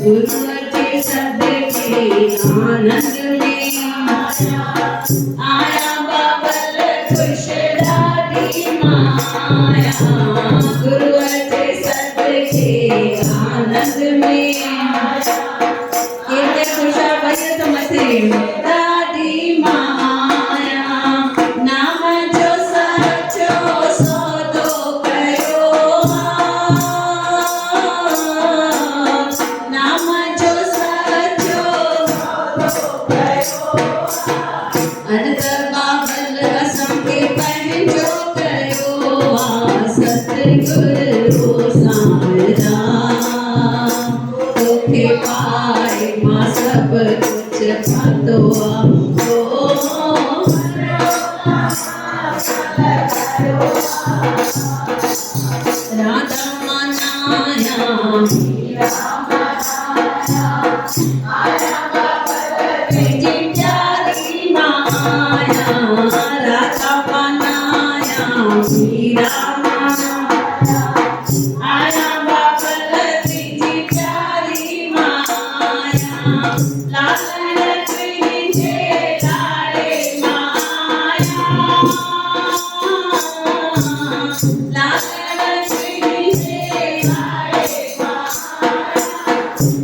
गुरु के सबके आनंद में आया बाबल खुश दादी माया। गुरु के सबके आनंद में ये खुशा भय तो मथे दादी माया। नाम जो सचो सो तो कयो, नाम जो सचो अनंत बाबल रसम के पहचो कयो। सतगुरु सामरा तोखे पाए मां सब कुछ पातो। राधा मनाया जिंजारी माया। राधा मनाया आया बाबल जिंजारी माया। लालन तुझे लाड़े माया। लालन तुझे लाड़े माया।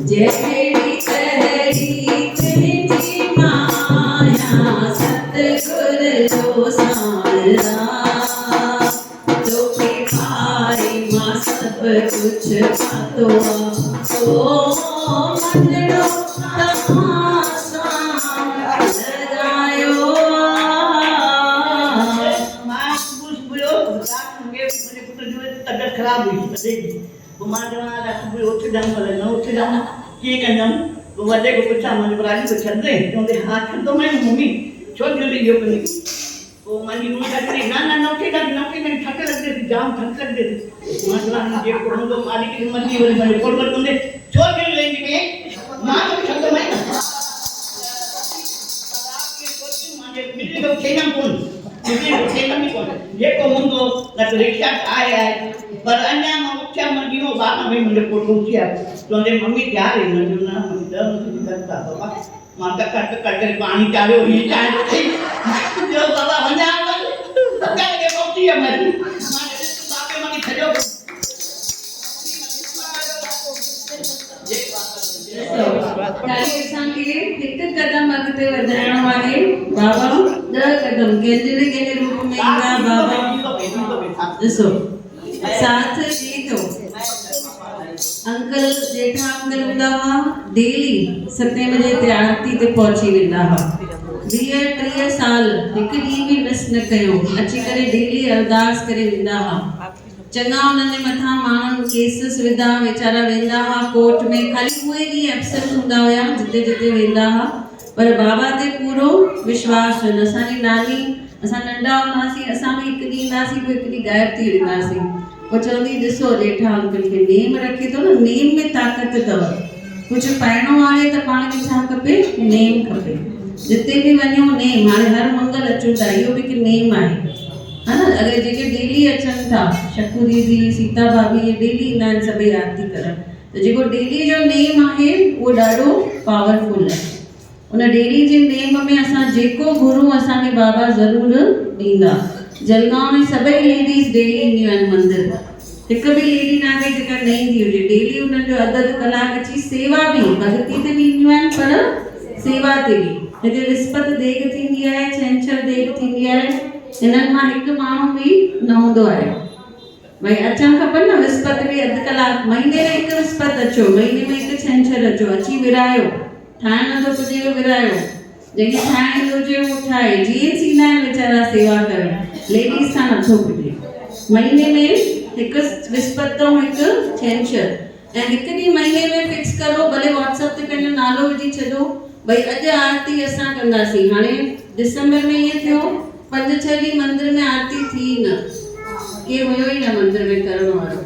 जेड़ी तेरी तुझी माया। सतगुरु सामरा तोखे पाए मां सब कुछ पातो। ओ मंडलो तमाशा लगायो। मां कुछ बोलो रात में मेरे पुत्र जो तबीयत खराब हुई देखी वो मां जवान रात में उठ जाऊं बोले न उठ जाऊं की कन्नम वो वडे को पूछा मन बराली को छड़ दे क्योंकि हाथ तो मैं मम्मी छोड़ जल्दी यो बनी वो मानी नु करे ना ना नौके में थक लग दे जाम थक लग दे मां जवान जे को हम लोग मालिक की मर्जी वाली बने कोल पर तुमने छोड़ के लेंगे में मां को छड़ मैं आपके कोचिंग माने मिली तो खेना कौन मिली तो खेना नहीं कौन ये को मुंडो ना रिक्शा आया है पर अन्य मुख्य मंदिरों बाबा में मुझे फोटो किया तो दे मम्मी क्या रे मंदिर ना मंदिर नहीं करता बाबा माता कट पानी चाले हुई चाहे जो बाबा बना तो क्या के पहुंची है मैं मां तो बापे मनी खजो ताली असांखे हिकु कदम अॻिते वधाइण वारे बाबा 10 कदम कंहिंजे रूप में ईंदा बाबा ॾिसो साथ ॾिए थो। अंकल जेठा अंकल हूंदा हुआ डेली 7 बजे ते आरती ते पहुची वेंदा हुआ। 20-30 साल हिकु ॾींहुं बि मिस न कयो। अची करे डेली अरदास करे वेंदा हुआ। चङा उन्हनि जे मथां माण्हुनि केसिस विधा वीचारा वेंदा हुआ कोर्ट में। ख़ाली उहे ॾींहुं एब्सेंट हूंदा हुया जिते जिते वेंदा हुआ पर बाबा ते पूरो विश्वास हुयो। असांजी नानी असां नंढा हूंदासीं असां बि हिकु ॾींहुं ईंदासीं पोइ हिकु ॾींहुं गायब थी वेंदासीं। पोइ चवंदी ॾिसो जेठा अंकल खे नेम रखे थो न नेम में ताक़त अथव। कुझु पाइणो आहे त पाण खे छा खपे नेम खपे। जिते बि वञो नेम। हाणे हर मंगल अचूं था इहो बि हिकु नेम आहे हा न। अगरि जेके डेली अचनि था शकू दीदी सीता भाभी ये डेली ईंदा आहिनि सभई आरती करण त जेको डेली जो नेम आहे उहो ॾाढो पावरफुल आहे। उन डेली जे नेम में असां जेको गुरू असांखे बाबा ज़रूरु ॾींदा। जलगांव में सभई लेडीज़ डेली ईंदियूं आहिनि मंदिर। हिकु बि लेडी न आहे जेका न ईंदी हुजे। डेली उन्हनि जो अधु कलाक अची सेवा बि भॻती ते बि ईंदियूं आहिनि पर सेवा ते बि। हिते विस्पति देग थींदी आहे छंछरु देग थींदी आहे। हिननि मां हिकु माण्हू बि न हूंदो आहे। भई अचणु खपनि न विस्पति बि अधु कलाक महीने में हिकु विस्पति अचो महीने में हिकु छंछरु अचो अची विरायो। ठाहिण नथो पुॼे विरायो। जंहिंखे ठाहिण ईंदो हुजे उहो ठाहे। जेंट्स ईंदा आहिनि वीचारा सेवा करण लेडीज़ सां नथो पुॼे। महीने में हिकु विस्पति ऐं हिकु छंछरु ऐं हिकु ॾींहुं महीने में फिक्स करो। भले व्हाट्सएप ते पंहिंजो नालो विझी छॾो भई अॼु आरती असां कंदासीं। हाणे दिसंबर में ईअं थियो 5-6 ॾींहं मंदिर में आरती थी न केरु हुयो ई न मंदिर में करण वारो।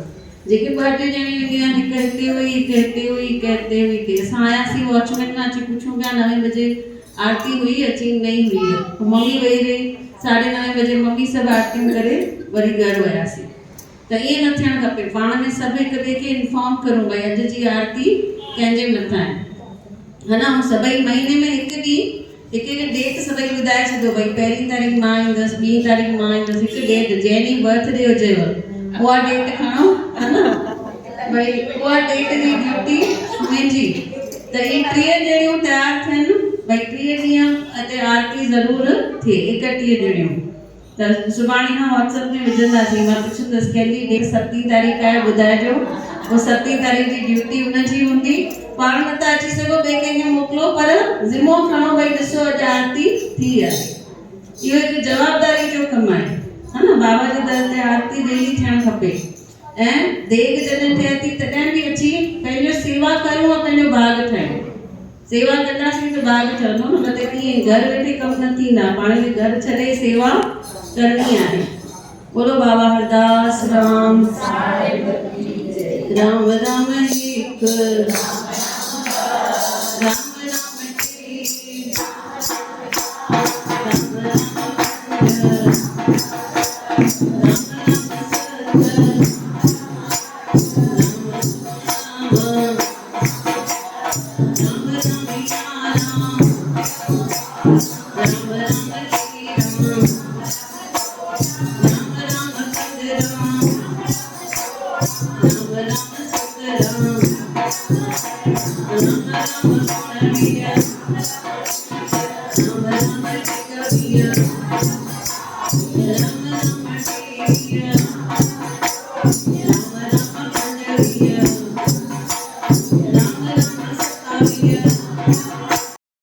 जेके 2-3 ॼणी वेंदियूं आहिनि हिकु हिते हुई हिकु हिते हुई हिकु हिते हुई हिकु। असां आयासीं वॉचमैन खां अची पुछूं पिया 9 बजे आरती हुई अची नहीं हुई। मम्मी वेही रही 9:30 बजे मम्मी सभु आरतियूं करे वरी घर वियासीं। त ईअं न थियणु खपे। पाण में सभु हिक ॿिए खे इंफॉर्म करूं भई अॼु जी आरती कंहिंजे मथां आहे, है न। ऐं सभई महीने में हिकु ॾींहुं हिकु डेट सभई ॿुधाए छॾियो भई 1 तारीख़ मां ईंदसि, 2 तारीख़ मां ईंदसि, हिकु डेट जंहिं ॾींहुं बर्थडे हुजेव उहा डेट खणो, है न। भई उहा डेट जी ड्यूटी मुंहिंजी। त इहे 3 ॼणियूं तयारु थियनि भई 3 ॾींहं हिते आरती ज़रूरु थिए, 31 ॼणियूं। त सुभाणे खां व्हाट्सएप में विझंदासीं। मां पुछंदसि कहिड़ी डेट 7 तारीख़ आहे ॿुधाइजो। वो 7 तारीख़ जी ड्यूटी हुनजी हूंदी। पाण नथा अची सघो ॿिए कंहिंखे मोकिलो, पर ज़िमो खणो भई ॾिसो अॼु आरती थी आहे। इहो हिकु जवाबदारी जो कमु आहे, है न। बाबा जे दर ते आरती डेली थियणु खपे। ऐं देग जॾहिं थिए थी तॾहिं बि अची पंहिंजो सेवा कयूं ऐं पंहिंजो भाॻ ठाहियूं। सेवा कंदासीं त भाॻ ठहंदो न, न त कीअं घर वेठे कमु न थींदा। पाण खे घर छॾे सेवा करनी आहे। बोलो बाबा हरदास राम राम राम एक राम राम एक राम Yeah.